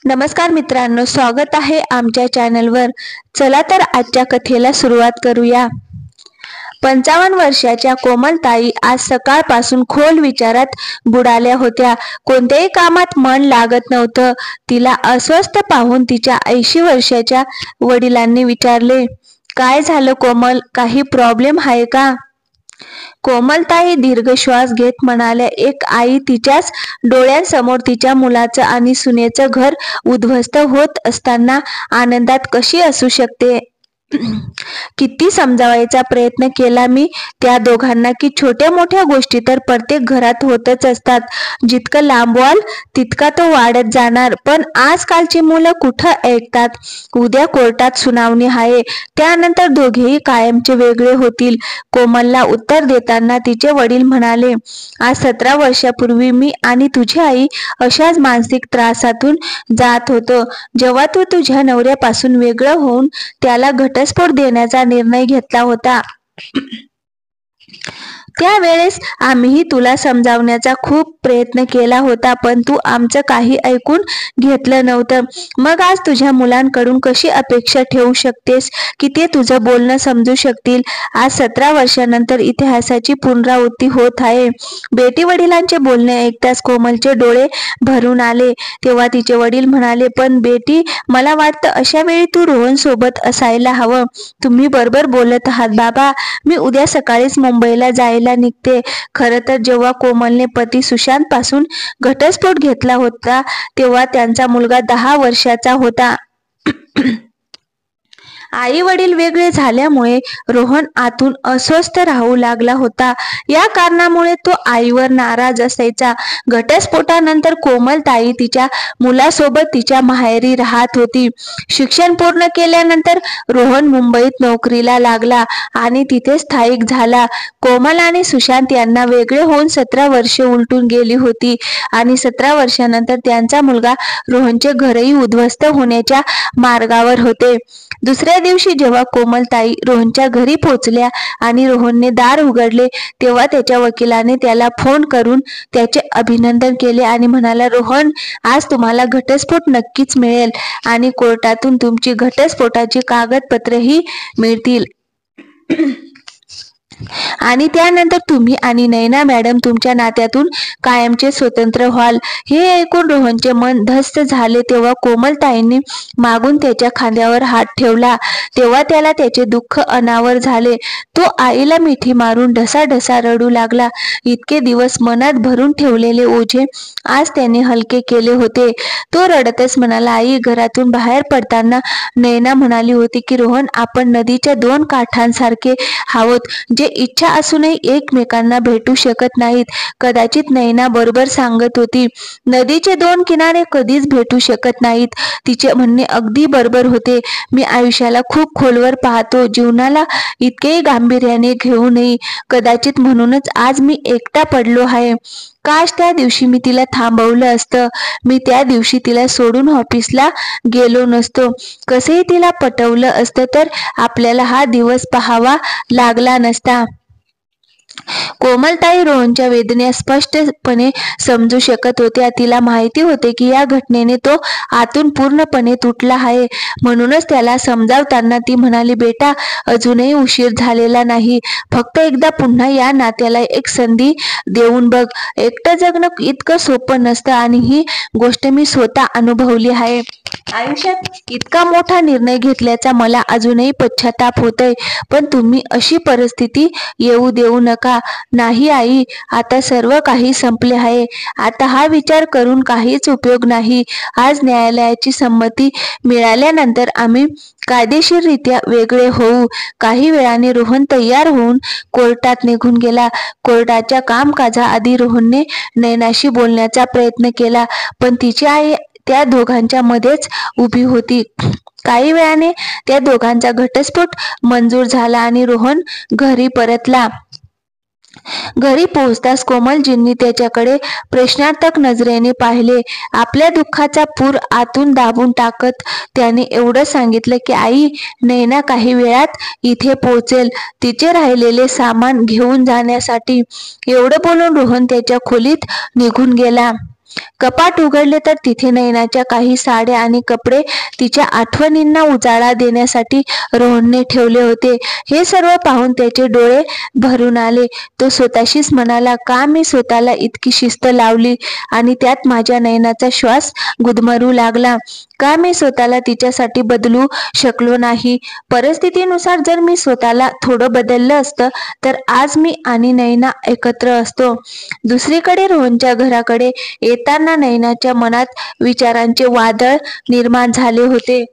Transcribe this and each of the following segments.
नमस्कार मित्रांनो, स्वागत आहे आमच्या चॅनलवर। चला तर आजच्या कथेला सुरुवात करूया। 55 वर्षाच्या कोमलताई आज सकाळपासून खोल विचारात बुडाल्या होत्या। कोणत्याही कामात मन लागत नव्हतं। तिला अस्वस्थ पाहून तिच्या 80 वर्षाच्या वडिलांनी विचारले, काय झालं कोमल, काही प्रॉब्लेम आहे का? कोमलताई दीर्घ श्वास घेत म्हणाल्या, एक आई तिच्याच डोळ्यांसमोर तिच्या मुलाचं आणि सुनेचं घर उद्ध्वस्त होत असताना आनंदात कशी असू शकते? किती समजावायचा प्रयत्न केला मी त्या दोघांना की छोट्या मोठ्या गोष्टी तर प्रत्येक घरात होतच असतात, जितकं लांबवाल तितका तो वाढत जाणार, पण आजकालची मुलं कुठं ऐकतात? उद्या कोर्टात सुनावणी आहे, त्यानंतर दोघेही कायमचे वेगळे होतील। कोमलला उत्तर देताना तिचे वडील म्हणाले, आज 17 वर्षापूर्वी मी आणि तुझी आई अशाच मानसिक त्रासातून जात होतो, जेव्हा तू तुझ्या नवऱ्यापासून वेगळं होऊन त्याला घटस्फोट देण्याचा निर्णय घेतला होता। त्यावेळेस आम्हीही तुला समजावण्याचा खूप प्रयत्न केला होता, पण तू आमचं काही ऐकून घेतलं नव्हतं। मग आज तुझ्या मुलांकडून कशी अपेक्षा ठेवू शकतेस की ते तुझं बोलणं समजू शकतील? आज 17 वर्षानंतर इतिहासाची पुनरावृत्ती होत आहे। बेटी वडिलांचे बोलणे ऐकताच कोमलचे डोळे भरून आले। तेव्हा तिचे वडील म्हणाले, पण बेटी, मला वाटतं अशा वेळी तू रोहन सोबत असायला हवं। तुम्ही बरोबर बोलत आहात बाबा, मी उद्या सकाळीच मुंबईला जायला निघते। खरं तर जेव्हा कोमलने पती सुशांत पासून घटस्फोट घेतला होता तेव्हा त्यांचा मुलगा 10 वर्षाचा होता। आई वडील वेगळे झाल्यामुळे रोहन आतून अस्वस्थ राहू लागला होता। या कारणामुळे तो आईवर नाराज असायचा। घटस्फोटानंतर कोमलताई तिच्या मुलासोबत तिच्या माहेरी राहत होती। शिक्षण पूर्ण केल्यानंतर रोहन मुंबईत नोकरीला लागला आणि तिथे स्थायिक झाला। कोमल आणि सुशांत यांना वेगळे होऊन 17 वर्षे उलटून गेली होती आणि 17 वर्षानंतर त्यांचा मुलगा रोहनचे घरही उद्ध्वस्त होण्याच्या मार्गावर होते। दुसऱ्या दिवशी जेव्हा कोमलताई रोहनच्या घरी पोहोचल्या आणि रोहनने दार उघडले तेव्हा त्याच्या वकिलाने त्याला फोन करून त्याचे अभिनंदन केले आणि म्हणाला, रोहन, आज तुम्हाला घटस्फोट नक्कीच मिळेल आणि कोर्टातून तुमची घटस्फोटाची कागदपत्रेही मिळतील। आणि त्यानंतर तुम्ही आणि नैना मॅडम तुमच्या नात्यातून कायमचे स्वतंत्र व्हाल। हे ऐकून रोहनचे मन धस्त झाले। तेव्हा कोमलताईंनी मागून त्याच्या खांद्यावर हात ठेवला तेव्हा त्याला त्याचे दुःख अनावर झाले। तो आईला मिठी मारून ढसाढसा रडू लागला। इतके दिवस मनात भरून ठेवलेले ओझे आज त्याने हलके केले होते। तो रडतच म्हणाला, आई, घरातून बाहेर पडताना नैना म्हणाली होती की रोहन, आपण नदीच्या 2 काठांसारखे आहोत, जे इच्छा असूनही एकमेकांना भेटू शकत नाहीत। कदाचित नैना बरोबर सांगत होती, नदीचे 2 किनारे कधीच भेटू शकत नाहीत। तिचे म्हणणे अगदी बरोबर होते। मी आयुष्याला खूप खोलवर पाहतो, जीवनाला इतकेही गांभीर्याने घेऊ नये। कदाचित म्हणूनच आज मी एकटा पडलो आहे। काश त्या दिवशी मी तिला थांबवलं असतं। मी त्या दिवशी तिला सोडून ऑफिसला गेलो नसतो। कसेही तिला पटवलं असतं तर आपल्याला हा दिवस पाहावा लागला नसता। कोमलताई रोहनच्या वेदना स्पष्टपणे समजू शकत होत्या। तिला माहिती होते की या घटनेने तो आतून पूर्णपणे तुटला आहे। म्हणूनच त्याला समजावताना ती म्हणाली, बेटा, अजूनही उशीर झालेला नाही। फक्त एकदा पुन्हा या नात्याला एक संधी देऊन बघ। एकटं जगणं इतकं सोपं नसतं आणि ही गोष्ट मी स्वतः अनुभवली आहे। आयुष्यात इतका मोठा निर्णय घेतल्याचा मला अजूनही पश्चाताप होतोय, पण तुम्ही अशी परिस्थिती येऊ देऊ नका। नाही आई, आता सर्व काही संपले आहे। आता हा विचार करून काहीच उपयोग नाही। आज न्यायालयाची संमती मिळाल्यानंतर आम्ही कायदेशीररित्या वेगळे होऊ। काही वेळाने रोहन तयार होऊन कोर्टात निघून गेला। कोर्टाच्या कामकाजाआधी रोहनने नैनाशी बोलण्याचा प्रयत्न केला, पण तिची आई त्या दोघांच्या मध्येच उभी होती। काही वेळाने त्या दोघांचा घटस्फोट मंजूर झाला आणि रोहन घरी परतला। घरी पोहोचताच कोमलजींनी त्याच्याकडे प्रश्नार्थक नजरेने पाहिले। आपल्या दुःखाचा पूर आतून दाबून टाकत त्याने एवढं सांगितलं की आई, नैना काही वेळात इथे पोहोचेल, तिचे राहिलेले सामान घेऊन जाण्यासाठी। एवढं बोलून रोहन त्याच्या खोलीत निघून गेला। कपाट उघडले तर तिथे नैनाच्या काही साड्या आणि कपडे तिच्या आठवणींना उजाळा देण्यासाठी रोहनने ठेवले होते. हे सर्व पाहून त्याचे डोळे भरून आले. तो स्वतःशीच म्हणाला, का मी स्वतःला इतकी शिस्त लावली आणि त्यात माझ्या नैनाचा श्वास गुदमरू लागला. का मी स्वतःला तिच्यासाठी बदलू शकलो नाही. परिस्थितीनुसार जर मी स्वतःला थोडं बदललं असतं तर आज मी आणि नैना एकत्र असतो. दुसरीकडे रोहनच्या घराकडे येताना नैनाच्या मनात विचारांचे वादळ निर्माण झाले होते.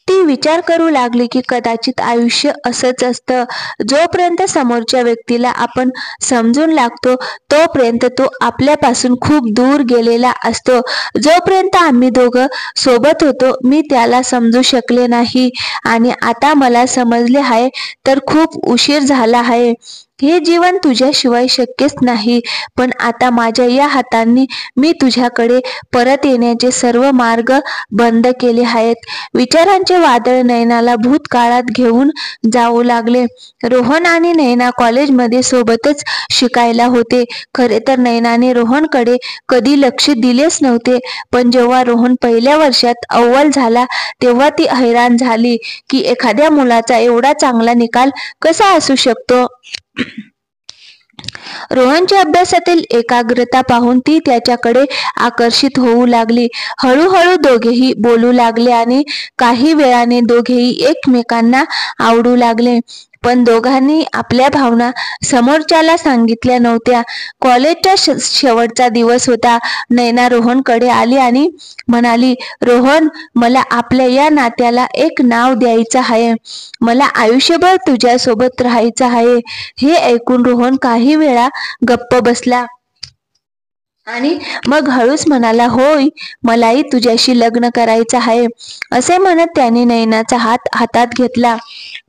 ती विचार करू लागली की कदाचित आयुष्य असंच असतं. जोपर्यंत समोरच्या व्यक्तीला आपण समजून लागतो तोपर्यंत तो आपल्यापासून खूप दूर गेलेला असतो. जोपर्यंत आम्ही दोघं सोबत होतो मी त्याला समजू शकले नाही आणि आता मला समजले आहे तर खूप उशीर झाला आहे. हे जीवन तुझ्याशिवाय शक्यच नाही. पण आता माझ्या या हातांनी मी तुझ्याकडे परत येण्याचे सर्व मार्ग बंद केले आहेत. विचारांचे वादळ नैनाला भूतकाळात घेऊन जाऊ लागले. रोहन आणि नैना कॉलेजमध्ये सोबतच शिकायला होते. खरे तर नैनाने रोहनकडे कधी लक्ष दिलेच नव्हते. पण जेव्हा रोहन पहिल्या वर्षात अव्वल झाला तेव्हा ती हैराण झाली की एखाद्या मुलाचा एवढा चांगला निकाल कसा असू शकतो. रोहनच्या अभ्यासातील एकाग्रता पाहून ती त्याच्याकडे आकर्षित होऊ लागली. हळूहळू दोघेही बोलू लागले आणि काही वेळाने दोघेही एकमेकांना आवडू लागले. पण दोघांनी आपल्या भावना समोरच्याला सांगितल्या नव्हत्या. कॉलेजचा शेवटचा दिवस होता. नैना रोहनकडे आली आणि म्हणाली, रोहन, मला आपल्या या नात्याला एक नाव द्यायचं आहे. मला आयुष्यभर तुझ्यासोबत राहायचं आहे. हे ऐकून रोहन काही वेळा गप्प बसला आणि मग हळूच म्हणाला, होय, मलाही तुझ्याशी लग्न करायचं आहे. असे म्हणत त्याने नैनाचा हात हातात घेतला.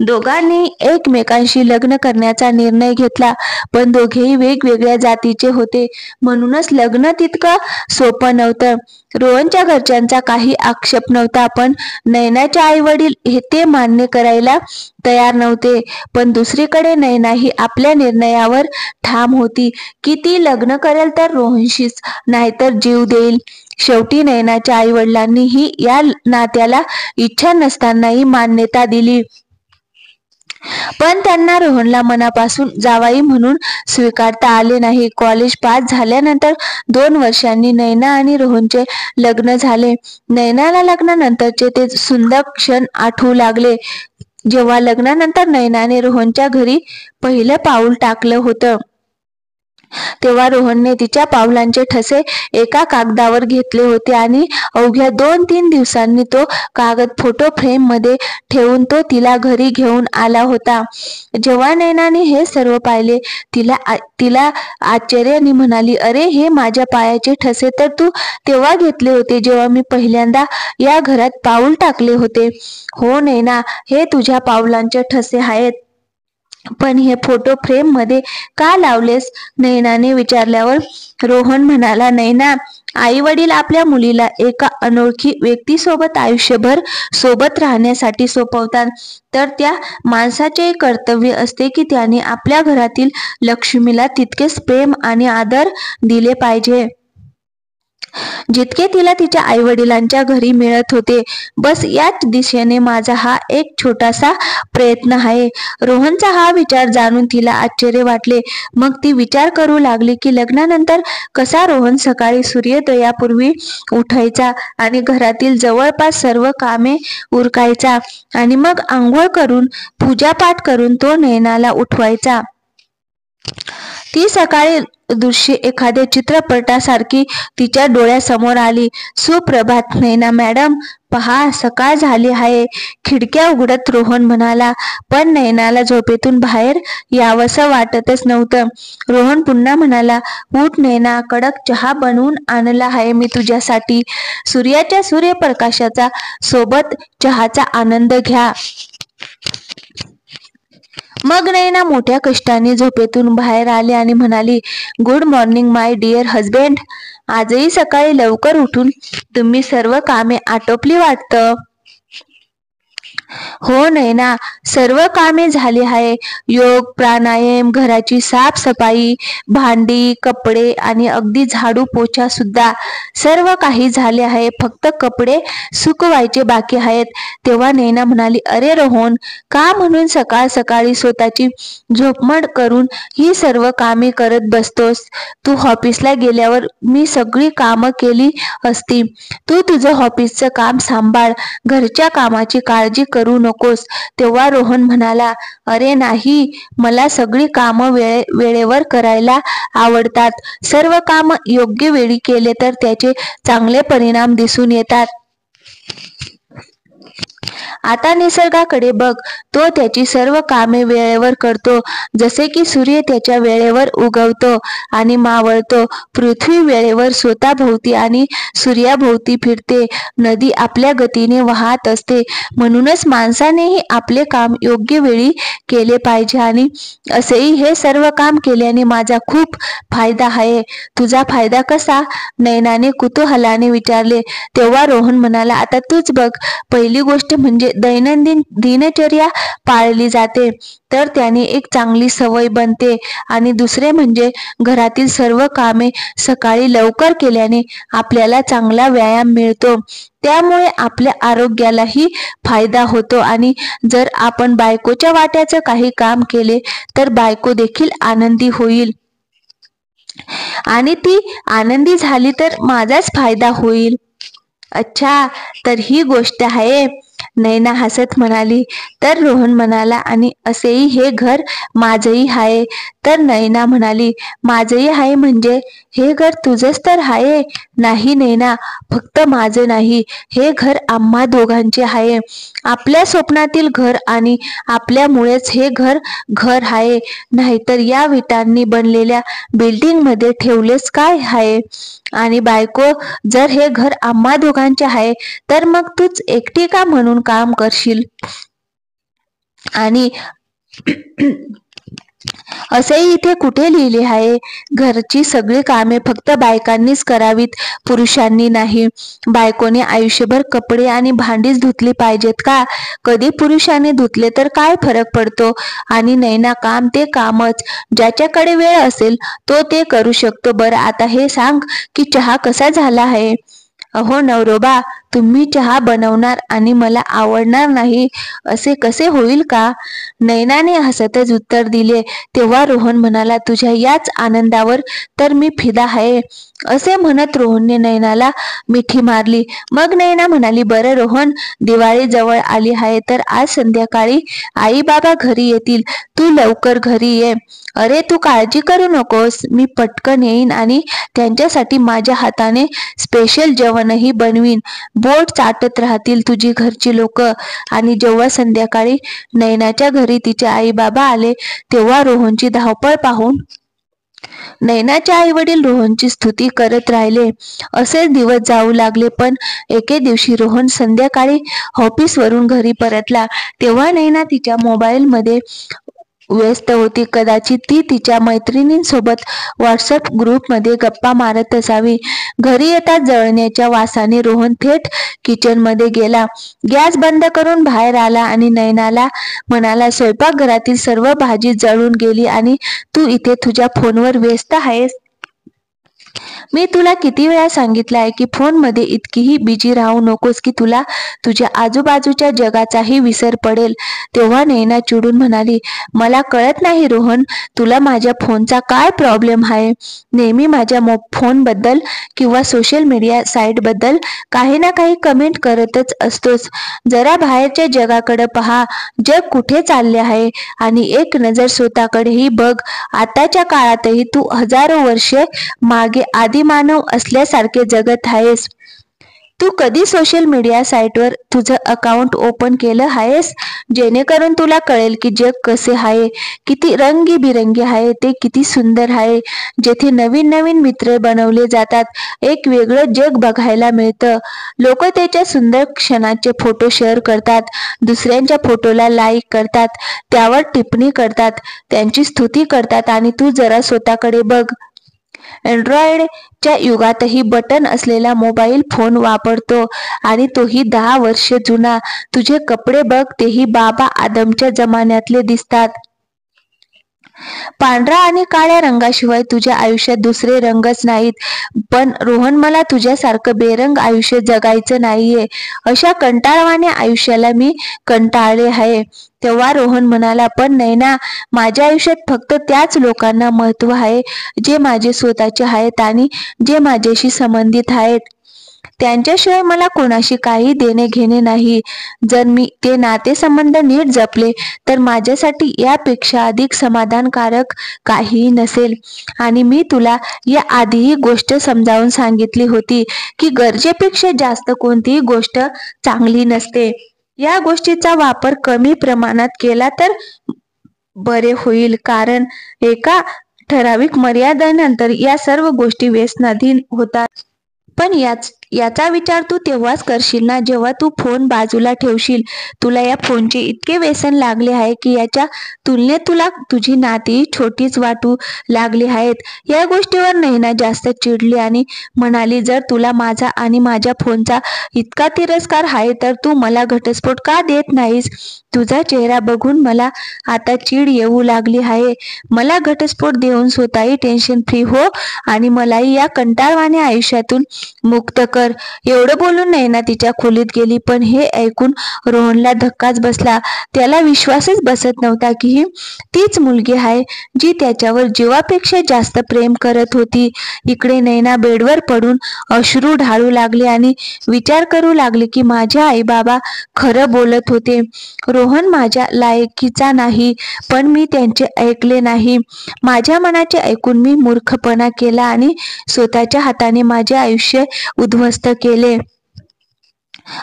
दोघांनी एकमेकांशी लग्न करण्याचा निर्णय घेतला. पण दोघेही वेगवेगळ्या जातीचे होते म्हणूनच लग्न तितकं सोपं नव्हतं. रोहनच्या घरच्यांचा काही आक्षेप नव्हता पण नैनाचे आई वडील हे ते मान्य करायला तयार नव्हते. पण दुसरीकडे नैना ही आपल्या निर्णयावर ठाम होती की ती लग्न करेल तर रोहनशीच, नाहीतर जीव देईल. शेवटी नैनाच्या आई वडिलांनीही या नात्याला इच्छा नसतानाही मान्यता दिली. पण त्यांना रोहनला मनापासून जावई म्हणून स्वीकारता आले नाही. कॉलेज पास झाल्यानंतर 2 वर्षांनी नैना आणि रोहनचे लग्न झाले. नैनाला लग्नानंतरचे ते सुंदर क्षण आठवू लागले. जेव्हा लग्नानंतर नैनाने रोहनच्या घरी पहिलं पाऊल टाकलं होतं तेव्हा रोहनने तिच्या पावलांचे ठसे एका कागदावर घेतले होते आणि अवघ्या 2-3 दिवसांनी तो कागद फोटो फ्रेम मध्ये ठेवून तो तिला घरी घेऊन आला होता. जेव्हा नैनाने हे सर्व पाहिले तिला आश्चर्याने म्हणाली, अरे, हे माझ्या पायाचे ठसे तर तू तेव्हा घेतले होते जेव्हा मी पहिल्यांदा या घरात पाऊल टाकले होते. हो नैना, हे तुझ्या पावलांचे ठसे आहेत. पण हे फोटो फ्रेम मध्ये का लावलेस? नैनाने विचारल्यावर रोहन म्हणाला, नैना, आई वडील आपल्या मुलीला एका अनोळखी व्यक्तीसोबत आयुष्यभर सोबत राहण्यासाठी सोपवतात तर त्या माणसाचे कर्तव्य असते की त्याने आपल्या घरातील लक्ष्मीला तितकेच प्रेम आणि आदर दिले पाहिजे जितके तिला तिच्या आई वडिलांच्या घरी मिळत होते. बस याच दिशेने माझा हा एक छोटासा प्रयत्न आहे. रोहनचा हा विचार जाणून तिला आश्चर्य वाटले. मग ती विचार करू लागली की लग्नानंतर कसा रोहन सकाळी सूर्योदयापूर्वी उठायचा आणि घरातील जवळपास सर्व कामे उरकायचा आणि मग आंघोळ करून पूजापाठ करून तो नैनाला उठवायचा. ती सकाळी दृश्य एखाद्या चित्रपटासारखी तिच्या डोळ्यासमोर आली. सुप्रभात नैना मॅडम, पहा, सकाळ झाली आहे, खिडक्या उघडत रोहन म्हणाला. पण नैनाला झोपेतून बाहेर यावंसं वाटतच नव्हतं. रोहन पुन्हा म्हणाला, उठ नैना, कडक चहा बनवून आणला आहे मी तुझ्यासाठी. सूर्याच्या सूर्यप्रकाशाचा सोबत चहाचा आनंद घ्या. मग नैना मोठ्या कष्टाने झोपेतून बाहेर आली आणि म्हणाली, good morning my dear husband. आजही सकाळी लवकर उठून तुम्ही सर्व कामे आटोपली वाटतं. हो नैना, सर्व कामे झाली आहे. योग, प्राणायाम, घराची साफसफाई, भांडी, कपडे आणि अगदी झाडू पोछा सुद्धा सर्व काही झाले आहे. फक्त कपडे सुकवायचे बाकी आहेत. तेव्हा नैना म्हणाली, अरे रोहन, का म्हणून सकाळ सकाळी स्वतःची झोपमोड करून ही सर्व कामे करत बसतोस? तू ऑफिसला गेल्यावर मी सगळी कामं केली असती. तू तुझं ऑफिसचं काम सांभाळ, घरच्या कामाची काळजी करू नकोस. तेव्हा रोहन म्हणाला, अरे नाही, मला सगळी कामं वेळेवर करायला आवडतात. सर्व काम योग्य वेळी केले तर त्याचे चांगले परिणाम दिसून येतात. आता निसर्गाकडे बघ, तो त्याची सर्व कामे वेळेवर करतो. जसे की सूर्य त्याच्या वेळेवर उगवतो आणि मावळतो, पृथ्वी वेळेवर स्वतःभोवती आणि सूर्याभोवती फिरते, नदी आपल्या गतीने वाहत असते. म्हणूनच माणसानेही आपले काम योग्य वेळी केले पाहिजे. आणि असेही हे सर्व काम केल्याने माझा खूप फायदा आहे. तुझा फायदा कसा? नैनाने कुतूहलाने विचारले. तेव्हा रोहन म्हणाला, आता तूच बघ. पहिली गोष्ट म्हणजे दैनंदिन दिनचर्या पाळली जाते तर त्याने एक चांगली सवय बनते. आणि दुसरे म्हणजे घरातील सर्व कामे सकाळी लवकर केल्याने आपल्याला चांगला व्यायाम मिळतो. त्यामुळे आपल्या आरोग्यालाही फायदा होतो. आणि जर आपण बायकोच्या वाट्याचं काही काम केले तर बायको देखील आनंदी होईल. आणि ती आनंदी झाली तर माझाच फायदा होईल. अच्छा, तर ही गोष्ट आहे, नैना हसत म्हणाली. तर रोहन म्हणाला, आणि असेही हे घर माझंही आहे. तर नैना म्हणाली, माझंही आहे म्हणजे हे घर तुझंच तर आहे? नाही नैना, फक्त माझं नाही, हे घर आम्हा दोघांचे आहे. आपल्या स्वप्नातील घर आणि आपल्यामुळेच हे घर घर आहे. नाहीतर या विटांनी बनलेल्या बिल्डिंग मध्ये ठेवलेच काय आहे? आणि बायको, जर हे घर आम्हा दोघांचे आहे तर मग तूच एकटी का म्हणून काम करशील? आणि असेही इथे कुठे लिहिले आहे? घरची सगळी कामे फक्त बायकांनीच करावीत, पुरुषांनी नाही. बायकोने आयुष्यभर कपडे आणि भांडीच धुतली पाहिजेत का? कधी पुरुषाने धुतले तर काय फरक पडतो? आणि नैना, काम ते कामच. ज्याच्याकडे वेळ असेल तो ते करू शकतो. बरं, आता हे सांग की चहा कसा झाला आहे? अहो नवरोबा, तुम्ही चहा बनवणार आणि मला आवडणार नाही असे कसे होईल का? नैनाने हसतच उत्तर दिले. तेव्हा रोहन म्हणाला, तुझ्या याच आनंदावर तर मी फिदा आहे. असे म्हणत रोहनने नैनाला मिठी मारली. मग नैना म्हणाली, बरं रोहन, दिवाळी जवळ आली आहे तर आज संध्याकाळी आई बाबा घरी येतील. तू लवकर घरी ये. अरे तू काळजी करू नकोस, मी पटकन येईन आणि त्यांच्यासाठी माझ्या हाताने स्पेशल जेवणही बनवीन. बोट चाटत राहतील तुझी घरची लोक. आणि जेव्हा संध्याकाळी नैनाच्या घरी तिचे आई बाबा आले तेव्हा रोहनची धावपळ पाहून नैनाचे आई वडील रोहनची स्तुती करत राहिले. असेच दिवस जाऊ लागले. पण एके दिवशी रोहन संध्याकाळी ऑफिसवरून घरी परतला तेव्हा नैना तिच्या मोबाईलमध्ये व्यस्त होती. कदाचित ती तिच्या मैत्रिणींसोबत व्हॉट्सअप ग्रुपमध्ये गप्पा मारत असावी. घरी येताच जळण्याच्या वासाने रोहन थेट किचनमध्ये गेला. गॅस बंद करून बाहेर आला आणि नैनाला म्हणाला, स्वयंपाकघरातील सर्व भाजी जळून गेली आणि तू इथे तुझ्या फोनवर व्यस्त आहेस. मी तुला किती वेळा सांगितलं आहे की फोनमध्ये इतकीही बिजी राहू नकोस की तुला तुझ्या आजूबाजूच्या जगाचाही विसर पडेल. तेव्हा नैना चिडून म्हणाली, मला कळत नाही रोहन, तुला माझ्या फोनचा काय प्रॉब्लेम आहे? नेहमी माझ्या फोनबद्दल किंवा सोशल मीडिया साईटबद्दल काही ना काही कमेंट करतच असतोस. जरा बाहेरच्या जगाकडे पहा, जग कुठे चालले आहे आणि एक नजर स्वतःकडेही बघ. आताच्या काळातही तू हजारो वर्षे मागे आदिमानव असल्यासारखे जगत आहेस. तू कधी सोशल मीडिया साईटवर तुझं अकाउंट ओपन केलं आहेस? जेणेकरून तुला कळेल की जग कसे आहे, किती रंगीबिरंगी आहे, ते किती सुंदर आहे, जेथे नवीन नवीन मित्र बनवले जातात, एक वेगळं जग बघायला मिळतं. लोक त्याच्या सुंदर क्षणाचे फोटो शेअर करतात, दुसऱ्यांच्या फोटोला लाईक करतात, त्यावर टिप्पणी करतात, त्यांची स्तुती करतात. आणि तू जरा स्वतःकडे बघ. अँड्रॉइडच्या युगातही बटन असलेला मोबाईल फोन वापरतो आणि तोही 10 वर्ष जुना. तुझे कपडे बघ, तेही बाबा आदमच्या जमान्यातले दिसतात. पांढरा आणि काळ्या रंगाशिवाय तुझ्या आयुष्यात दुसरे रंगच नाहीत. पण रोहन, मला तुझ्यासारखं बेरंग आयुष्य जगायचं नाहीये. अशा कंटाळवाण्या आयुष्याला मी कंटाळले आहे. तेव्हा रोहन म्हणाला, पण नैना, माझ्या आयुष्यात फक्त त्याच लोकांना महत्त्व आहे जे माझे स्वतःचे आहेत आणि जे माझ्याशी संबंधित आहेत. त्यांच्याशिवाय मला कोणाशी काही देणे घेणे नाही. जर मी ते नातेसंबंध नीट जपले तर माझ्यासाठी यापेक्षा अधिक समाधानकारक काहीही नसेल. आणि मी तुला या आधीही गोष्ट समजावून सांगितली होती की गरजेपेक्षा जास्त कोणतीही गोष्ट चांगली नसते. या गोष्टीचा वापर कमी प्रमाणात केला तर बरे होईल, कारण एका ठराविक मर्यादेनंतर या सर्व गोष्टी व्यसनाधीन होतात. पण याचा विचार तू तेव्हाच करशील ना जेव्हा तू फोन बाजूला ठेवशील. तुला या फोनचे इतके व्यसन लागले आहे की याच्या तुलनेत तुला तुझी नाती छोटीच वाटू लागली आहेत. या गोष्टीवर नैना जास्त चिडली आणि म्हणाली, जर तुला माझा आणि माझ्या फोनचा इतका तिरस्कार आहे तर तू मला घटस्फोट का देत नाहीस? तुझा चेहरा बघून मला आता चीड येऊ लागली आहे. मला घटस्फोट देऊन स्वतःही टेन्शन फ्री हो आणि मलाही या कंटाळवाण्या आयुष्यातून मुक्त कर. एवढं बोलून नैना तिच्या खोलीत गेली. पण हे ऐकून रोहनला धक्काच बसला. त्याला विश्वासच बसत नव्हता की ही तीच मुलगी आहे जी त्याच्यावर जीवापेक्षा जास्त प्रेम करत होती. इकडे नैना बेडवर पडून अश्रू ढाळू लागली आणि विचार करू लागली की माझे आई बाबा खरं बोलत होते. रोहन माझ्या लायकीचा नाही, पण मी त्यांचे ऐकले नाही. माझ्या मनाचे ऐकून मी मूर्खपणा केला आणि स्वतःच्या हाताने माझे आयुष्य उद्ध्वस्त केले.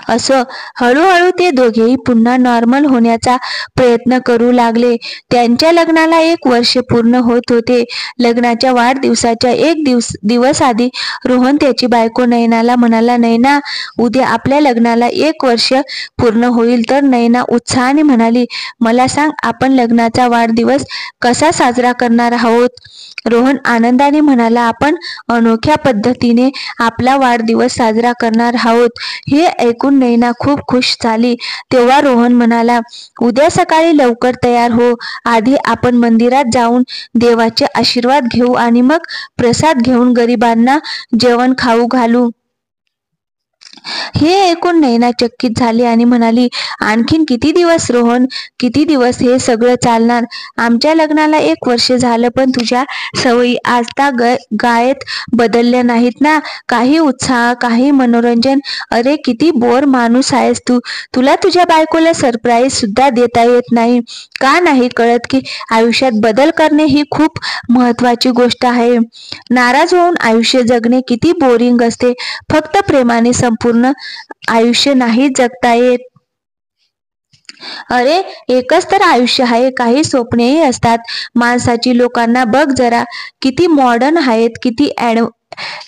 असं हळूहळू ते दोघेही पुन्हा नॉर्मल होण्याचा प्रयत्न करू लागले. त्यांच्या लग्नाला 1 वर्ष पूर्ण होत होते. लग्नाच्या वाढदिवसाच्या एक दिवस आधी रोहन त्याची बायको नैनाला म्हणाला, नैना, उद्या आपल्या लग्नाला 1 वर्ष पूर्ण होईल. तर नैना उत्साहाने म्हणाली, मला सांग, आपण लग्नाचा वाढदिवस कसा साजरा करणार आहोत? रोहन आनंदाने म्हणाला, आपण अनोख्या पद्धतीने आपला वाढदिवस साजरा करणार आहोत. हे ऐकून नैना खूप खुश झाली. तेव्हा रोहन म्हणाला, उद्या सकाळी लवकर तयार हो. आधी आपण मंदिरात जाऊन देवाचे आशीर्वाद घेऊ आणि मग प्रसाद घेऊन गरिबांना जेवण खाऊ घालू. हे ऐकून नैना चकित झाली आणि म्हणाली, आणखीन किती दिवस रोहन, किती दिवस हे सगळं चालणार? आमच्या लग्नाला 1 वर्ष झालं, पण तुझ्या सवयी आजतागायत बदलल्या नाहीत ना? काही उत्साह, काही मनोरंजन. अरे किती बोर माणूस आहेस तू. तुला तुझ्या बायकोला सरप्राईज सुद्धा देता येत नाही. का नाही कळत की आयुष्यात बदल करणे ही खूप महत्वाची गोष्ट आहे? नाराज होऊन आयुष्य जगणे किती बोरिंग असते. फक्त प्रेमाने संपूर्ण आयुष्य नाही जगता येत. अरे एकच तर आयुष्य आहे. काही स्वप्नेही असतात माणसाची. लोकांना बघ जरा, किती मॉडर्न आहेत, किती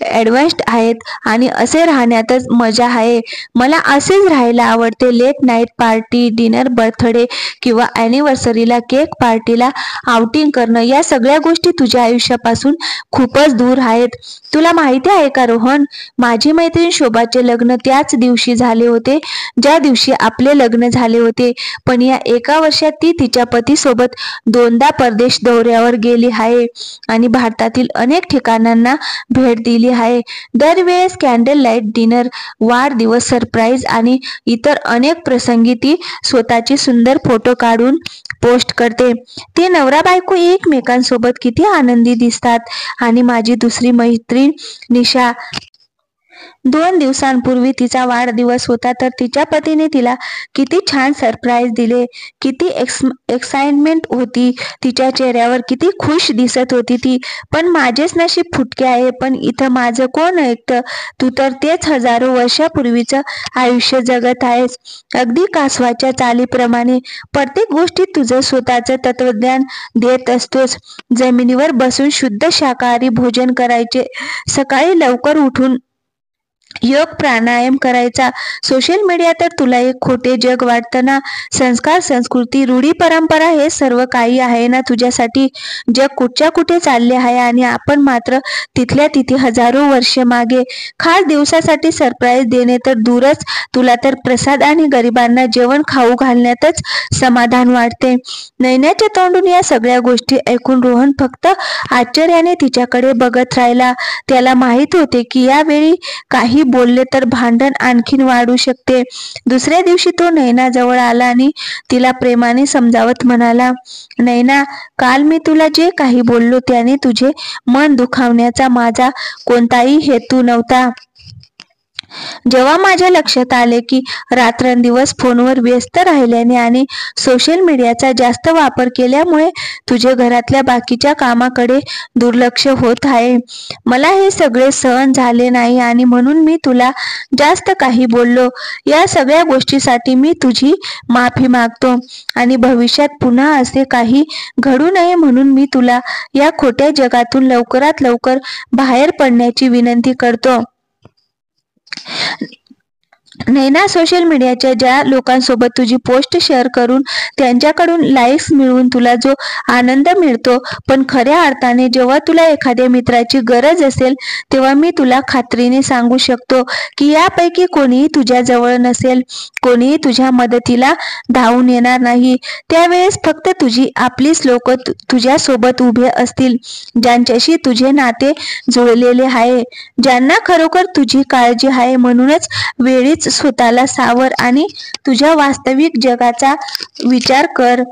ॲडव्हान्स्ड आहेत आणि असे राहण्यातच मजा आहे. मला असेच राहायला आवडते. Late night party, dinner, birthday किंवा ॲनिव्हर्सरीला केक, पार्टीला आउटिंग करणं, या सगळ्या गोष्टी तुझ्या आयुष्यापासून खूपच दूर आहेत. तुला माहिती आहे का रोहन, माझी मैत्रीण शोभाचे लग्न त्याच दिवशी झाले होते ज्या दिवशी आपले लग्न झाले होते. पण या 1 वर्षात ती तिच्या पतीसोबत 2दा परदेश दौऱ्यावर गेली आहे आणि भारतातील अनेक ठिकाणांना भेट दिली आहे. दरवेळेस कॅन्डल लाईट डिनर, वाढदिवस, सरप्राईज आणि इतर अनेक प्रसंगी ती स्वतःचे सुंदर फोटो काढून पोस्ट करते. ते नवरा बायको एकमेकांसोबत किती आनंदी दिसतात. आणि माझी दुसरी मैत्रीण निशा, 2 दिवसांपूर्वी तिचा वाढदिवस होता, तर तिच्या पतीने तिला किती छान सरप्राईज दिले. किती एक्साइटमेंट होती तिच्या चेहऱ्यावर, किती खुश दिसत होती ती. पण माझेच नशीब फुटके आहे. पण इथं माझं कोण ऐकतं? तू तर तेच हजारो वर्षापूर्वीचं आयुष्य जगत आहेस, अगदी कासवाच्या चालीप्रमाणे. प्रत्येक गोष्टीत तुझं स्वतःचं तत्वज्ञान देत असतोस. जमिनीवर बसून शुद्ध शाकाहारी भोजन करायचे, सकाळी लवकर उठून योग प्राणायाम करायचा. सोशल मीडिया तर तुला एक खोटे जग वाटतं ना? संस्कार, संस्कृती, रूढी, परंपरा हे सर्व काही आहे ना तुझ्यासाठी? जग कुठच्या कुठे चालले आहे आणि आपण मात्र तिथल्या तिथे हजारो वर्ष मागे. खास दिवसासाठी सरप्राईज देणे तर दूरच, तुला तर प्रसाद आणि गरिबांना जेवण खाऊ घालण्यातच समाधान वाटते. नैनाच्या तोंडून या सगळ्या गोष्टी ऐकून रोहन फक्त आश्चर्याने तिच्याकडे बघत राहिला. त्याला माहित होते की यावेळी काही बोलले तर भांडण आणखीन वाढू शकते. दुसऱ्या दिवशी तो नैना जवळ आला आणि तिला प्रेमाने समजावत म्हणाला, नैना, काल मी तुला जे काही बोललो त्याने तुझे मन दुखावण्याचा माझा कोणताही हेतू नव्हता. जेव्हा माझ्या लक्षात आले की रात्रंदिवस फोनवर व्यस्त राहिल्याने आणि सोशल मीडियाचा जास्त वापर केल्यामुळे तुझे घरातल्या बाकीच्या कामाकडे दुर्लक्ष होत आहे, मला हे सगळे सहन झाले नाही आणि म्हणून मी तुला जास्त काही बोललो. या सगळ्या गोष्टीसाठी मी तुझी माफी मागतो आणि भविष्यात पुन्हा असे काही घडू नये म्हणून मी तुला या खोट्या जगातून लवकरात लवकर बाहेर पडण्याची विनंती करतो. नैना, सोशल मीडियाच्या ज्या लोकांसोबत तुझी पोस्ट शेअर करून त्यांच्याकडून लाईक्स मिळवून तुला जो आनंद मिळतो, पण खऱ्या अर्थाने जेव्हा तुला एखाद्या मित्राची गरज असेल तेव्हा मी तुला खात्रीने सांगू शकतो की यापैकी कोणीही तुझ्या जवळ नसेल, कोणीही तुझ्या मदतीला धावून येणार नाही. त्यावेळेस फक्त तुझी आपलीच लोक तुझ्या सोबत उभे असतील, ज्यांच्याशी तुझे नाते जुळलेले आहे, ज्यांना खरोखर तुझी काळजी आहे. म्हणूनच वेळीच स्वतःला सावर आणि तुझ्या वास्तविक जगाचा विचार कर.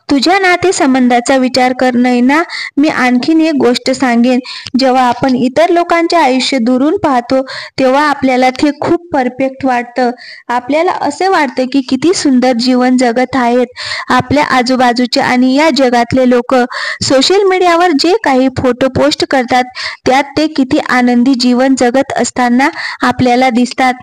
तुझ्या नातेसंबंधाचा विचार कर. नैना, मी आणखीन एक गोष्ट सांगेन, जेव्हा आपण इतर लोकांचे आयुष्य दुरून पाहतो तेव्हा आपल्याला ते खूप परफेक्ट वाटतं. आपल्याला असे वाटतं की किती सुंदर जीवन जगत आहेत आपल्या आजूबाजूचे, आणि या जगातले लोक सोशल मीडियावर जे काही फोटो पोस्ट करतात त्यात ते किती आनंदी जीवन जगत असताना आपल्याला दिसतात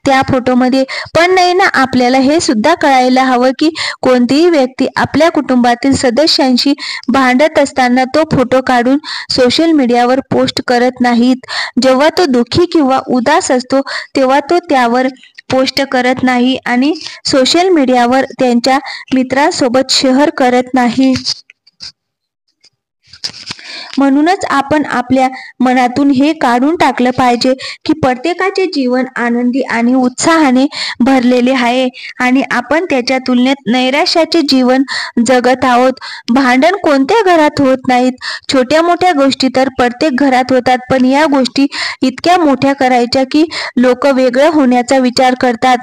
त्या फोटोमध्ये. पण नाही ना, आपल्याला हे सुद्धा कळायला हवं की कोणतीही व्यक्ती आपल्या कुटुंबातील सदस्यांशी भांडत असताना तो फोटो काढून सोशल मीडियावर पोस्ट करत नाहीत. जेव्हा तो दुःखी किंवा उदास असतो तेव्हा तो त्यावर पोस्ट करत नाही आणि सोशल मीडियावर त्यांच्या मित्रांसोबत शेअर करत नाही. म्हणूनच आपण आपल्या मनातून हे काढून टाकलं पाहिजे की प्रत्येकाचे जीवन आनंदी आणि उत्साहाने भरलेले आहे आणि आपण त्याच्या तुलनेत नैराश्याचे जीवन जगत आहोत. भांडण कोणत्या घरात होत नाहीत? छोट्या मोठ्या गोष्टी तर प्रत्येक घरात होतात, पण या गोष्टी इतक्या मोठ्या करायच्या की लोक वेगळं होण्याचा विचार करतात,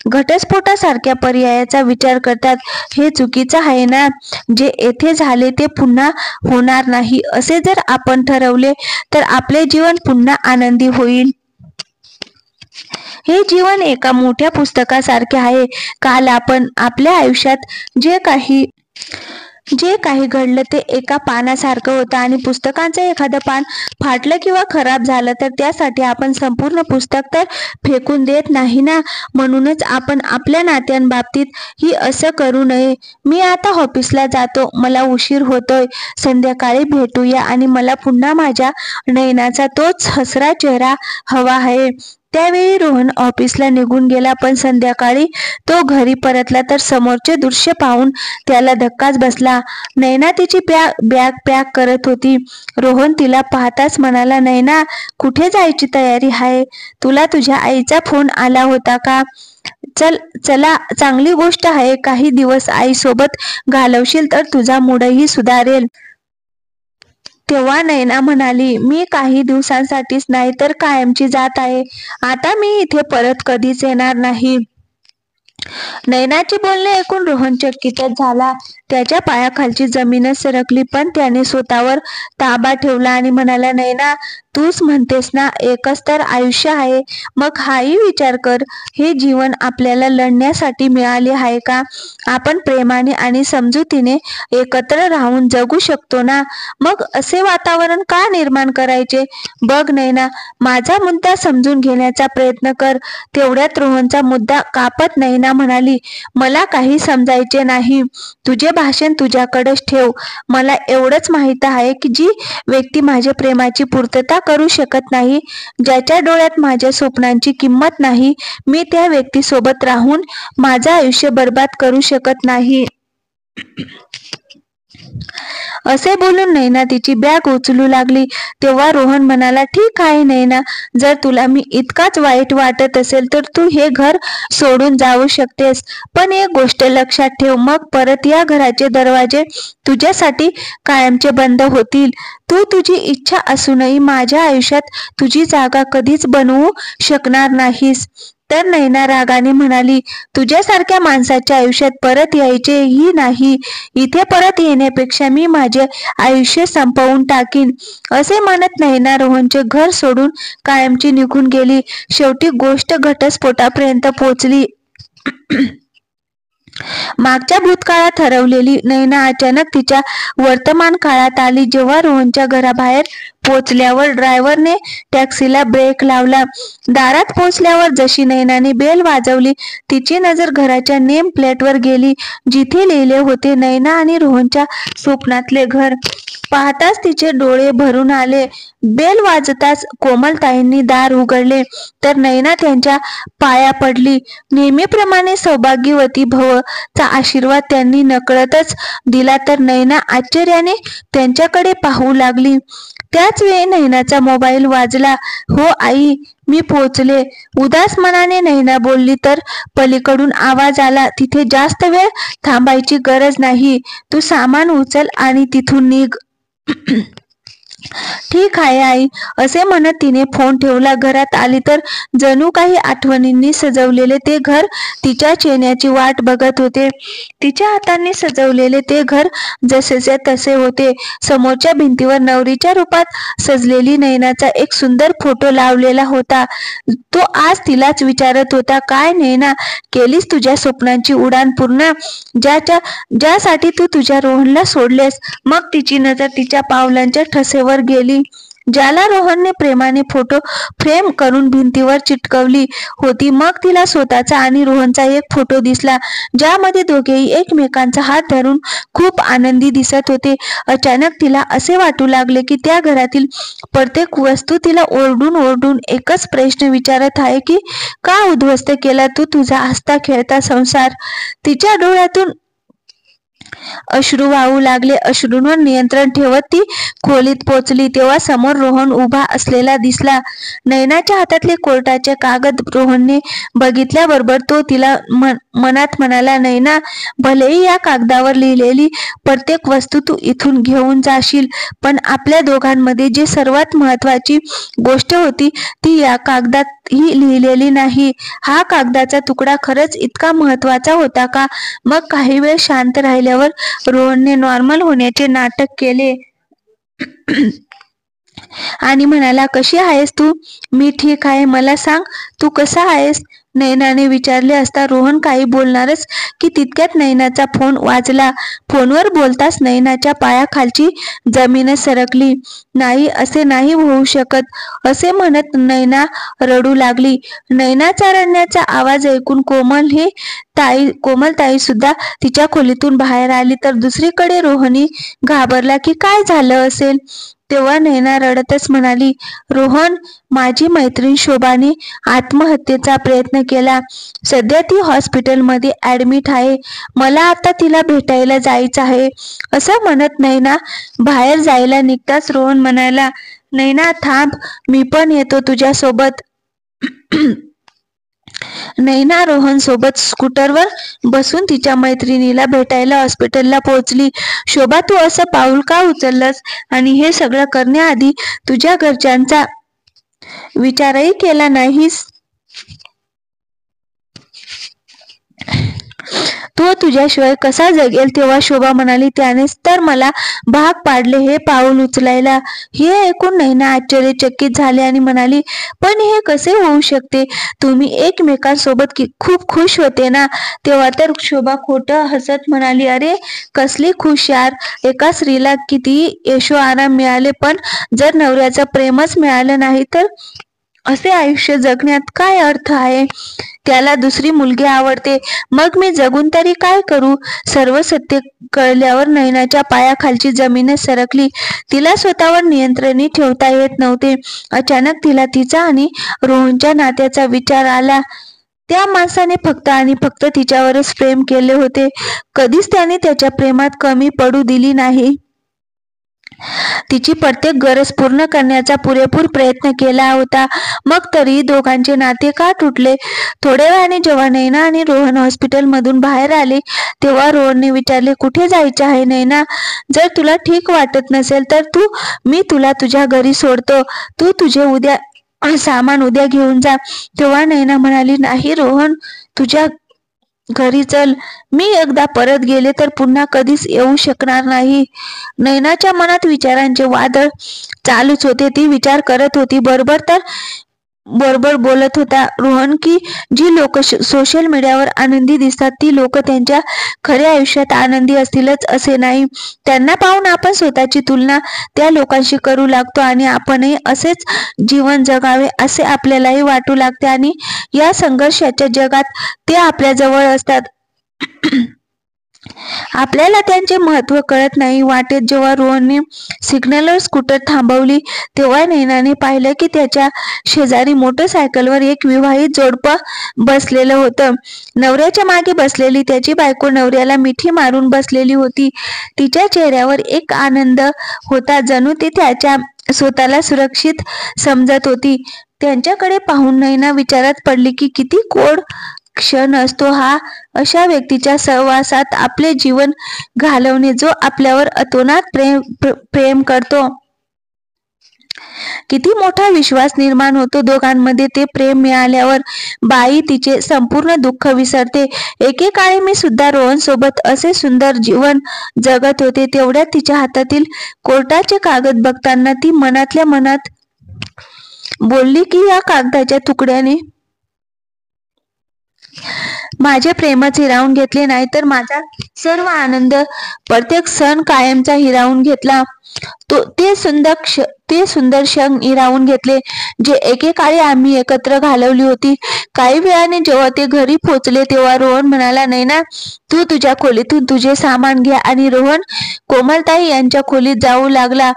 घटस्फोटासारख्या पर्यायाचा विचार करतात. हे चुकीचं आहे ना? जे येथे झाले ते पुन्हा होणार नाही असे जर आपण ठरवले तर आपले जीवन पुन्हा आनंदी होईल. हे जीवन एका मोठ्या पुस्तकासारखे आहे. काल आपण आपल्या आयुष्यात जे काही घडलं ते एका पानासारखं होतं आणि पुस्तकाचं एखादं पान फाटलं किंवा खराब झालं तर त्यासाठी आपण संपूर्ण पुस्तक तर फेकून देत नाही ना. म्हणूनच आपण आपल्या नात्यांबाबतीत ही असं करू नये. मी आता ऑफिसला जातो, मला उशीर होतोय, संध्याकाळी भेटूया आणि मला पुन्हा माझ्या नैनाचा तोच हसरा चेहरा हवा आहे. त्यावेळी रोहन ऑफिसला निघून गेला, पण संध्याकाळी तो घरी परतला तर समोरचे दृश्य पाहून त्याला धक्काच बसला. नैना तिची बॅग पॅक करत होती. रोहन तिला पाहताच म्हणाला, नैना, कुठे जायची तयारी आहे? तुला तुझ्या आईचा फोन आला होता का? चला, चांगली गोष्ट आहे. काही दिवस आईसोबत घालवशील तर तुझा मूडही सुधारेल. तेव्हा नैना म्हणाली, मी काही दिवसांसाठीच नाही तर कायमची जात आहे. आता मी इथे परत कधीच येणार नाही. नैनाचे बोलणे ऐकून रोहन चकितच झाला. त्याच्या पायाखालची जमीनच सरकली, पण त्याने स्वतःवर ताबा ठेवला आणि म्हणाला, नैना, तूच म्हणतेस ना एकच तर आयुष्य आहे, मग हाही विचार कर, हे जीवन आपल्याला लढण्यासाठी मिळाले आहे का? आपण प्रेमाने आणि समजुतीने एकत्र राहून जगू शकतो ना. मग असे वातावरण का निर्माण करायचे? बघ नैना, माझा मुद्दा समजून घेण्याचा प्रयत्न कर. तेवढ्यात रोहनचा मुद्दा कापत नैना म्हणाली, मला काही समजायचे नाही. तुझे भाषण तुझ्याकडेच ठेव. मला एवढंच माहीत आहे की जी व्यक्ती माझ्या प्रेमाची पूर्तता करू शकत नाही, ज्याच्या डोळ्यात माझ्या स्वप्नांची किंमत नाही, मी त्या व्यक्तीसोबत राहून माझं आयुष्य बर्बाद करू शकत नाही. असे बोलून नैना तिची बॅग उचलू लागली. तेव्हा रोहन म्हणाला, ठीक आहे नैना, जर तुला मी इतकाच वाईट वाटत असेल तर तू हे घर सोडून जाऊ शकतेस. पण एक गोष्ट लक्षात ठेव, मग परत या घराचे दरवाजे तुझ्यासाठी कायमचे बंद होतील. तू तुझी इच्छा असूनही माझ्या आयुष्यात तुझी जागा कधीच बनवू शकणार नाहीस. तर नैना रागाने म्हणाली, तुझ्यासारख्या माणसाच्या आयुष्यात परत यायचेही नाही. इथे परत येण्यापेक्षा मी माझे आयुष्य संपवून टाकीन. असे म्हणत नैना रोहनचे घर सोडून कायमची निघून गेली. शेवटी गोष्ट घटस्फोटापर्यंत पोहोचली. मागच्या भूतकाळात हरवलेली नैना अचानक तिच्या वर्तमान काळात आली. जेव्हा रोहनच्या घराबाहेर पोहोचल्यावर ड्रायव्हरने टॅक्सीला ब्रेक लावला. दारात पोहोचल्यावर जशी नैनाने बेल वाजवली, तिची नजर घराच्या नेम प्लेटवर गेली, जिथे लिहिले होते नैना आणि रोहनच्या स्वप्नातले घर. पाहताच तिचे डोळे भरून आले. बेल वाजताच कोमलताईंनी दार उघडले तर नैना त्यांच्या पाया पडली. नेहमीप्रमाणे सौभाग्यवती भव चा आशीर्वाद त्यांनी नकळतच दिला तर नैना आश्चर्याने त्यांच्याकडे पाहू लागली. त्याच वेळी नैनाचा मोबाईल वाजला. हो आई, मी पोहोचले, उदास मनाने नैना बोलली तर पलीकडून आवाज आला, तिथे जास्त वेळ थांबायची गरज नाही, तू सामान उचल आणि तिथून निघ. ठीक आहे आई, असे म्हणत तिने फोन ठेवला. घरात आली तर जणू काही आठवणींनी सजवलेले ते घर तिच्या चेहऱ्याची वाट बघत होते. तिच्या हातांनी सजवलेले ते घर जसेचे तसे होते. समोरच्या भिंतीवर नवरीच्या रूपात सजलेली नैनाचा एक सुंदर फोटो लावलेला होता. तो आज तिलाच विचारत होता, काय नैना, केलीस तुझ्या स्वप्नांची उडान पूर्ण, ज्यासाठी तू तुझ्या रोहनला सोडलेस? मग तिची नजर तिच्या पावलांच्या ठसेवर गेली, ज्याला रोहनने प्रेमाने फोटो फ्रेम करून भिंतीवर चिटकवली होती. मग तिला स्वतःचा आणि रोहनचा एक फोटो दिसला, ज्यामध्ये दोघेही एकमेकांचा हात धरून खूप आनंदी दिसत होते. अचानक तिला असे वाटू लागले की त्या घरातील प्रत्येक वस्तू तिला ओरडून ओरडून एकच प्रश्न विचारत आहे की का उद्ध्वस्त केला तू तुझा हसता खेळता संसार? तिच्या डोळ्यातून अश्रू वाहू लागले. अश्रूंवर नियंत्रण ठेवत ती खोलीत पोहोचली तेव्हा समोर रोहन उभा असलेला दिसला. नैनाच्या हातातले कोर्टाचे कागद रोहनने बघितल्याबरोबर तो तिला मनात म्हणाला, नैना, भलेही या कागदावर लिहिलेली प्रत्येक वस्तू तू इथून घेऊन जाशील, पण आपल्या दोघांमध्ये जी सर्वात महत्वाची गोष्ट होती ती या कागदात ही लिहिलेली नाही. हा कागदाचा तुकडा खरंच इतका महत्वाचा होता का? मग काही वेळ शांत राहिल्यावर रोहनने नॉर्मल होण्याचे नाटक केले आणि म्हणाला, कशी आहेस तू? मी ठीक आहे, मला सांग, तू कसा आहेस? नैनाने विचारले असता रोहन काही बोलणारच की तितक्यात नैनाचा फोन वाजला. फोनवर बोलताच नैनाच्या पायाखालची जमीनच सरकली. नाही, असे नाही होऊ शकत, असे म्हणत नैना रडू लागली. नैनाचा रडण्याचा आवाज ऐकून कोमलताई सुद्धा तिच्या खोलीतून बाहेर आली. तर दुसरीकडे रोहनी घाबरला की काय झालं असेल. तेव्हा नैना रडतच म्हणाली, रोहन, माझी मैत्रीण शोभाने आत्महत्येचा प्रयत्न केला. सध्या ती हॉस्पिटलमध्ये ऍडमिट आहे. मला आता तिला भेटायला जायचं आहे. असं म्हणत नैना बाहेर जायला निघताच रोहन म्हणाला, नैना थांब, मी पण येतो तुझ्यासोबत. नैना रोहन सोबत स्कूटरवर बसून तिच्या मैत्रिणीला भेटायला हॉस्पिटलला पोहोचली. शोभा, तू असं पाऊल का उचललंस आणि हे सगळं करण्याआधी तुझ्या घरच्यांचा विचारही केला नाहीस? तो तुझ्याशिवाय कसा जगेल? तेव्हा शोभा म्हणाली, त्यानेच तर मला भाग पाडले हे पाऊल उचलायला. हे ऐकून नैना आश्चर्यचकित झाली आणि म्हणाली, पण हे कसे होऊ शकते? तुम्ही एकमेकांसोबत खूप खुश होते ना? तेव्हा तर शोभा खोटं हसत म्हणाली, अरे कसली खुश यार, एका स्त्रीला किती ऐशो आराम मिळाले पण जर नवऱ्याचं प्रेमच मिळालं नाही तर? असे आयुष्य जगण्यात काय अर्थ आहे? त्याला दुसरी मुलगी आवडते, मग मी जगून तरी काय करू? सर्व सत्य कळल्यावर नयनाच्या पायाखालची जमीनच सरकली. तिला स्वतःवर नियंत्रणही ठेवता येत नव्हते. अचानक तिला तिचा आणि रोहनच्या नात्याचा विचार आला. त्या माणसाने फक्त आणि फक्त तिच्यावरच प्रेम केले होते. कधीच त्याने त्याच्या प्रेमात कमी पडू दिली नाही. तिची प्रत्येक गरज पूर्ण करण्याचा पुरेपूर प्रयत्न केला होता. मग तरी दोघांचे नाते का तुटले? थोड्या वेळाने जेव्हा नैना आणि रोहन हॉस्पिटलमधून बाहेर आले तेव्हा रोहनने विचारले, कुठे जायचे आहे नैना? जर तुला ठीक वाटत नसेल तर मी तुला तुझ्या घरी सोडतो. तू तुझे सामान उद्या घेऊन जा. तेव्हा नैना म्हणाली, नाही रोहन, तुझ्या घरी चल. मी एकदा परत गेले तर पुन्हा कधीच येऊ शकणार नाही. नैनाच्या मनात विचारांचे वादळ चालूच होते. ती विचार करत होती, बरोबर बोलत होता रोहन की जी लोक सोशल मीडियावर आनंदी दिसतात ती लोक त्यांच्या खऱ्या आयुष्यात आनंदी असतीलच असे नाही. त्यांना पाहून आपण स्वतःची तुलना त्या लोकांशी करू लागतो आणि आपणही असेच जीवन जगावे असे आपल्यालाही वाटू लागते आणि या संघर्षाच्या जगात ते आपल्या जवळ असतात. आपल्याला त्यांचे महत्व कळत नाही. वाटेत जेव्हा रोहनने सिग्नलवर स्कूटर थांबवली तेव्हा नैनाने पाहिलं की त्याच्या शेजारी मोटरसायकलवर एक विवाहित जोडपं बसलेलं होतं. नवऱ्याच्या मागे बसलेली त्याची बायको नवऱ्याला मिठी मारून बसलेली होती. तिच्या चेहऱ्यावर एक आनंद होता, जणू ती त्याच्या स्वतःला सुरक्षित समजत होती. त्यांच्याकडे पाहून नैना विचारात पडली की किती गोड क्षण असतो हा अशा व्यक्तीच्या सहवासात आपले जीवन घालवणे जो आपल्यावर अतोनात प्रेम करतो. किती मोठा विश्वास निर्माण होतो दोघांमध्ये. ते प्रेम मिळाल्यावर बाई तिचे संपूर्ण दुःख विसरते. एकेकाळी मी सुद्धा रोहन सोबत असे सुंदर जीवन जगत होते. तेवढ्यात तिच्या हातातील कोर्टाचे कागद बघताना ती मनातल्या मनात बोलली की या कागदाच्या तुकड्याने माझे प्रेमच हिरावून घेतले नाही तर माझा सर्व आनंद, प्रत्येक सण कायमचा हिरावून घेतला. ते सुंदर क्षण हिरावून घेतले जे एकेकाळी आम्ही एकत्र घालवली होती. काही वेळाने जेव्हा ते घरी पोचले तेव्हा रोहन म्हणाला, नैना, तू तुझ्या खोलीतून तुझे सामान घे. आणि रोहन कोमलताई यांच्या खोलीत जाऊ लागला.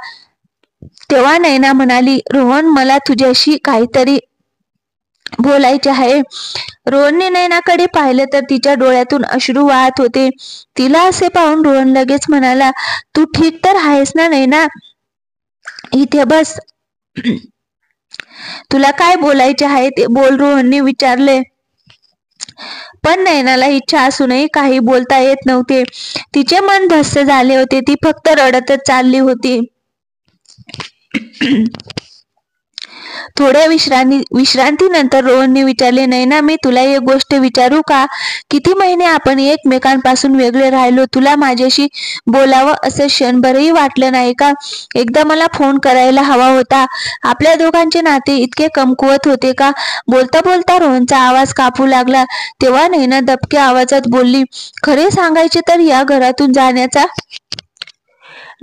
तेव्हा नैना म्हणाली, रोहन, मला तुझ्याशी काहीतरी बोलायचे आहे. रोहनने नैनाकडे पाहिले तर तिच्या डोळ्यातून अश्रू वाहत होते. तिला असे पाहून रोहन लगेच म्हणाला, तू ठीक तर आहेस ना नैना? इथे बस. तुला काय बोलायचे आहे ते बोल, रोहनने विचारले. पण नैनाला इच्छा असूनही काही बोलता येत नव्हते. तिचे मन धस्स झाले होते. ती फक्त रडतच चालली होती. थोड्या विश्रांतीनंतर रोहनने विचारले, नैना, मी तुला एक गोष्ट विचारू का? किती महिने आपण एकमेकांपासून वेगळे राहिलो. तुला माझ्याशी बोलावं असं क्षणभरही वाटलं नाही का? एकदा मला फोन करायला हवा होता. आपल्या दोघांचे नाते इतके कमकुवत होते का? बोलता बोलता रोहनचा आवाज कापू लागला. तेव्हा नैना दबक्या आवाजात बोलली, खरे सांगायचे तर या घरातून जाण्याचा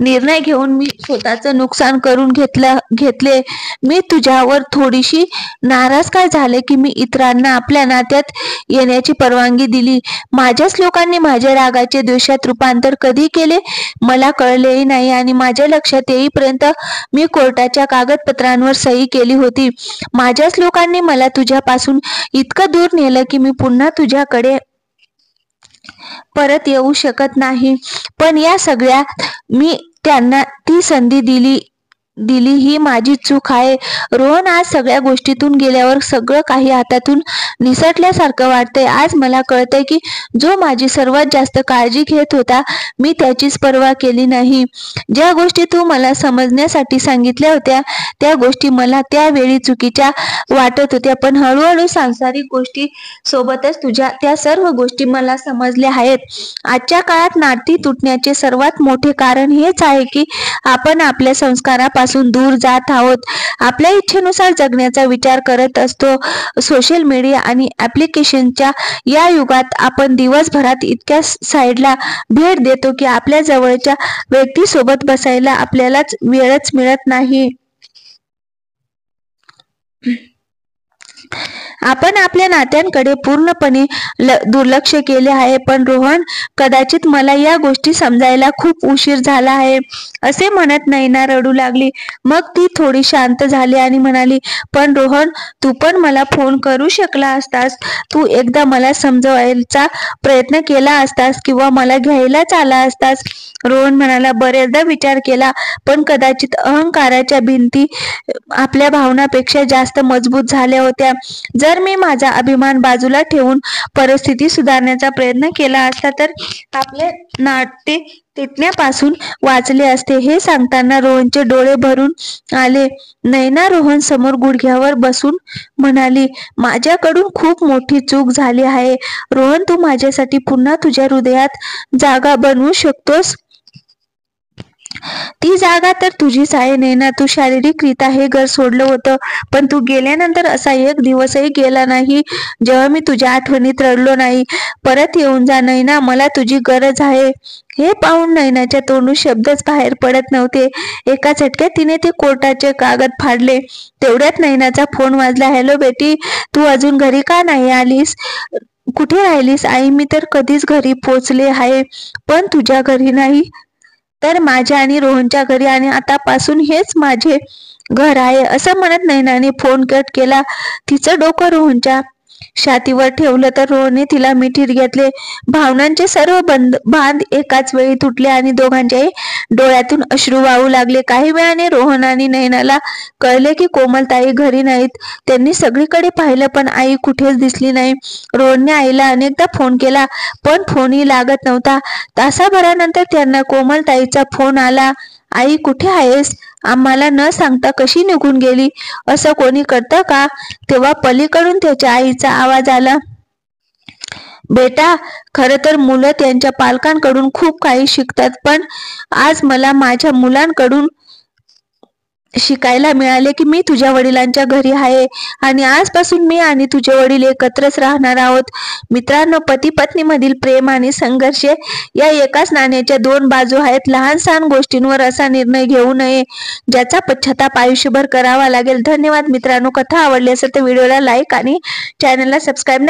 निर्णय घेऊन मी स्वतःचं नुकसान करून घेतले. मी तुझ्यावर थोडीशी नाराज काय झाले की मी इतरांना आपल्या नात्यात येण्याची परवानगी दिली. माझ्याच लोकांनी माझ्या रागाचे द्वेषात रूपांतर कधी केले मला कळलेही नाही आणि माझ्या लक्षात येईपर्यंत मी कोर्टाच्या कागदपत्रांवर सही केली होती. माझ्याच लोकांनी मला तुझ्यापासून इतकं दूर नेलं की मी पुन्हा तुझ्याकडे परत येऊ शकत नाही. पण या सगळ्यात मी त्यांना ती संधी दिली ही माझी चूक आहे. रोहन, आज सगळ्या गोष्टीतून गेल्यावर सगळं काही हातातून निसटल्यासारखं वाटतंय. आज मला कळतंय की जो माझी सर्वात जास्त काळजी घेत होता मी त्याचीच पर्वा केली नाही. ज्या गोष्टी तू मला समजण्यासाठी सांगितल्या होत्या त्या गोष्टी मला त्यावेळी चुकीच्या वाटत होत्या, पण हळूहळू सांसारिक गोष्टी सोबतच तुझ्या त्या सर्व गोष्टी मला समजल्या आहेत. आजच्या काळात नाती तुटण्याचे सर्वात मोठे कारण हेच आहे की आपण आपल्या संस्कारापासून दूर जात आहोत. आपल्या इच्छेनुसार जगण्याचा विचार करत असतो. सोशल मीडिया आणि ऍप्लिकेशनच्या या युगात आपण दिवसभरात इतक्या साईडला भेट देतो की आपल्या जवळच्या व्यक्तीसोबत बसायला आपल्यालाच वेळच मिळत नाही. आपण आपल्या नात्यांकडे पूर्णपणे दुर्लक्ष केले आहे, पण रोहन, कदाचित मला या गोष्टी समजायला खूप उशीर झाला आहे, असे म्हणत नैना रडू लागली. मग ती थोडी शांत झाली आणि म्हणाली, पण रोहन, तू पण मला फोन करू शकला असतास. तू एकदा मला समजवायचा प्रयत्न केला असतास किंवा मला घ्यायलाच आला असतास. रोहन म्हणाला, बरेचदा विचार केला, पण कदाचित अहंकाराच्या भिंती आपल्या भावनापेक्षा जास्त मजबूत झाल्या होत्या. जर मी माझा अभिमान बाजूला ठेवून परिस्थिती सुधारण्याचा प्रयत्न केला असता तर आपले नाते तुटण्यापासून वाचले असते. हे सांगताना रोहनचे डोळे भरून आले. नैना रोहन समोर गुडघ्यावर बसून म्हणाली, माझ्याकडून खूप मोठी चूक झाली आहे रोहन. तू माझ्यासाठी पुन्हा तुझ्या हृदयात जागा बनवू शकतोस. ती जागा तर तुझीच आहे नैना. तू शारीरिकरित्या हे घर सोडलं होतं, पण तू गेल्यानंतर असा एक दिवसही गेला नाही जेव्हा मी तुझ्या आठवणीत रडलो नाही. परत येऊन जा नैना, मला तुझी गरज आहे. हे पाहून नैनाच्या तोंडून शब्दच बाहेर पडत नव्हते. एका झटक्यात तिने ते कोर्टाचे कागद फाडले. तेवढ्यात नैनाचा फोन वाजला. हॅलो बेटी, तू अजून घरी का नाही आलीस? कुठे राहिलीस? आई, मी तर कधीच घरी पोचले आहे, पण तुझ्या घरी नाही तर माझ्या आणि रोहनच्या घरी, आणि आतापासून हेच माझे घर आहे. असं म्हणत नैनाने फोन कट केला. तिचं डोकं रोहनच्या छातीवर ठेवलं तर रोहनने तिला मिठीत घेतले. भावनांचे सर्व बांध एकाच वेळी तुटले आणि दोघांच्याही डोळ्यातून अश्रू वाहू लागले. काही वेळाने रोहन आणि नैनाला कळले की कोमलताई घरी नाहीत. त्यांनी सगळीकडे पाहिलं, पण आई कुठेच दिसली नाही. रोहनने आईला अनेकदा फोन केला, पण फोनही लागत नव्हता. तासाभरानंतर त्यांना कोमलताईचा फोन आला. आई, कुठे आहेस? आम्हाला न सांगता कशी निघून गेली? असं कोणी करतं का? तेव्हा पलीकडून त्याच्या आईचा आवाज आला. बेटा, खरं तर मुलं त्यांच्या पालकांकडून खूप काही शिकतात, पण आज मला माझ्या मुलांकडून शिकायला मिळाले की मी तुझ्या वडिलांच्या घरी आहे आणि आजपासून मी आणि तुझे वडील एकत्रच राहणार आहोत. मित्रांनो, पती पत्नी मधील प्रेम आणि संघर्ष या एकाच नाण्याच्या दोन बाजू आहेत. लहान सहान गोष्टींवर असा निर्णय घेऊ नये ज्याचा पश्चाताप आयुष्यभर करावा लागेल. धन्यवाद मित्रांनो. कथा आवडली असेल तर व्हिडिओला लाईक आणि चॅनलला सबस्क्राईब